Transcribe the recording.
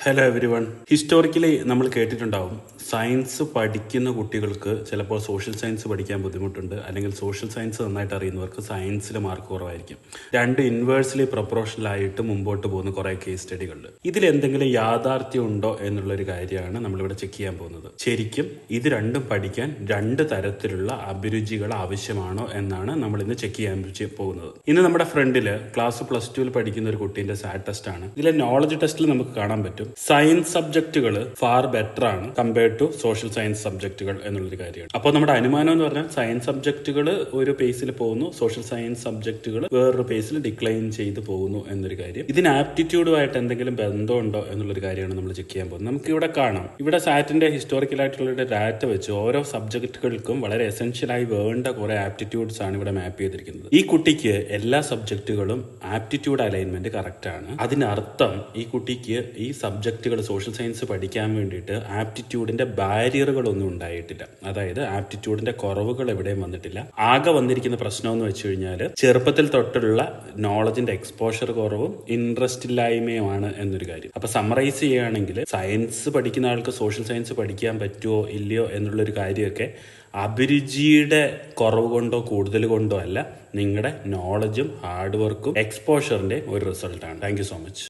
Hello every one. Historically നമ്മൾ കേട്ടിട്ടുണ്ടാവും science പഠിക്കുന്ന കുട്ടികൾക്ക് ചിലപ്പോൾ സോഷ്യൽ സയൻസ് പഠിക്കാൻ ബുദ്ധിമുട്ടുണ്ട്, അല്ലെങ്കിൽ സോഷ്യൽ സയൻസ് നന്നായിട്ട് അറിയുന്നവർക്ക് സയൻസിൽ മാർക്ക് കുറവായിരിക്കും. രണ്ട് ഇൻവേഴ്സ്ലി പ്രൊപ്പോർഷണലായിട്ട് മുമ്പോട്ട് പോകുന്ന കുറേ കേസ് സ്റ്റഡികളുണ്ട്. ഇതിൽ എന്തെങ്കിലും യാഥാർത്ഥ്യം ഉണ്ടോ എന്നുള്ളൊരു കാര്യമാണ് നമ്മളിവിടെ ചെക്ക് ചെയ്യാൻ പോകുന്നത്. ശരിക്കും ഇത് രണ്ടും പഠിക്കാൻ രണ്ട് തരത്തിലുള്ള അഭിരുചികൾ ആവശ്യമാണോ എന്നാണ് നമ്മൾ ഇന്ന് ചെക്ക് ചെയ്യാൻ പോകുന്നത്. ഇന്ന് നമ്മുടെ ഫ്രണ്ടില് ക്ലാസ് +2 പഠിക്കുന്ന ഒരു കുട്ടീന്റെ സാറ്റ് ടെസ്റ്റ് ആണ്. ഇതിലെ നോളജ് ടെസ്റ്റിൽ നമുക്ക് കാണാൻ പറ്റും സയൻസ് സബ്ജക്റ്റുകൾ ഫാർ ബെറ്റർ ആണ് കമ്പയർഡ് ടു സോഷ്യൽ സയൻസ് സബ്ജക്റ്റുകൾ എന്നുള്ളൊരു കാര്യമാണ്. അപ്പോൾ നമ്മുടെ അനുമാനം എന്ന് പറഞ്ഞാൽ സയൻസ് സബ്ജക്റ്റുകൾ ഒരു പേസിൽ പോകുന്നു, സോഷ്യൽ സയൻസ് സബ്ജക്റ്റുകൾ വേറൊരു പേസിൽ ഡിക്ലൈൻ ചെയ്ത് പോകുന്നു എന്നൊരു കാര്യം. ഇതിന് ആപ്റ്റിറ്റ്യൂഡുമായിട്ട് എന്തെങ്കിലും ബന്ധമുണ്ടോ എന്നുള്ളൊരു കാര്യമാണ് നമ്മൾ ചെക്ക് ചെയ്യാൻ പോകുന്നത്. നമുക്ക് ഇവിടെ കാണാം, ഇവിടെ സാറ്റിന്റെ ഹിസ്റ്റോറിക്കൽ ആയിട്ടുള്ള ഡാറ്റ വെച്ച് ഓരോ സബ്ജക്റ്റുകൾക്കും വളരെ എസെൻഷ്യലായി വേണ്ട കുറെ ആപ്റ്റിറ്റ്യൂഡ്സ് ആണ് ഇവിടെ മാപ്പ് ചെയ്തിരിക്കുന്നത്. ഈ കുട്ടിക്ക് എല്ലാ സബ്ജക്റ്റുകളും ആപ്റ്റിറ്റ്യൂഡ് അലൈൻമെന്റ് കറക്റ്റ് ആണ്. അതിനർത്ഥം ഈ കുട്ടിക്ക് ഈ സബ്ജക്റ്റുകൾ സോഷ്യൽ സയൻസ് പഠിക്കാൻ വേണ്ടിയിട്ട് ആപ്റ്റിറ്റ്യൂഡിന്റെ ബാരിയറുകളൊന്നും ഉണ്ടായിട്ടില്ല. അതായത് ആപ്റ്റിറ്റ്യൂഡിന്റെ കുറവുകൾ എവിടെയും വന്നിട്ടില്ല. ആകെ വന്നിരിക്കുന്ന പ്രശ്നം എന്ന് വെച്ച് കഴിഞ്ഞാൽ ചെറുപ്പത്തിൽ തൊട്ടുള്ള നോളജിന്റെ എക്സ്പോഷർ കുറവും ഇൻട്രസ്റ്റ് ഇല്ലായ്മയുമാണ് എന്നൊരു കാര്യം. അപ്പൊ സമ്മറൈസ് ചെയ്യുകയാണെങ്കിൽ സയൻസ് പഠിക്കുന്ന ആൾക്ക് സോഷ്യൽ സയൻസ് പഠിക്കാൻ പറ്റുമോ ഇല്ലയോ എന്നുള്ളൊരു കാര്യമൊക്കെ അഭിരുചിയുടെ കുറവ് കൊണ്ടോ കൂടുതൽ കൊണ്ടോ അല്ല, നിങ്ങളുടെ നോളജും ഹാർഡ് വർക്കും എക്സ്പോഷറിന്റെ ഒരു റിസൾട്ടാണ്. Thank you so much.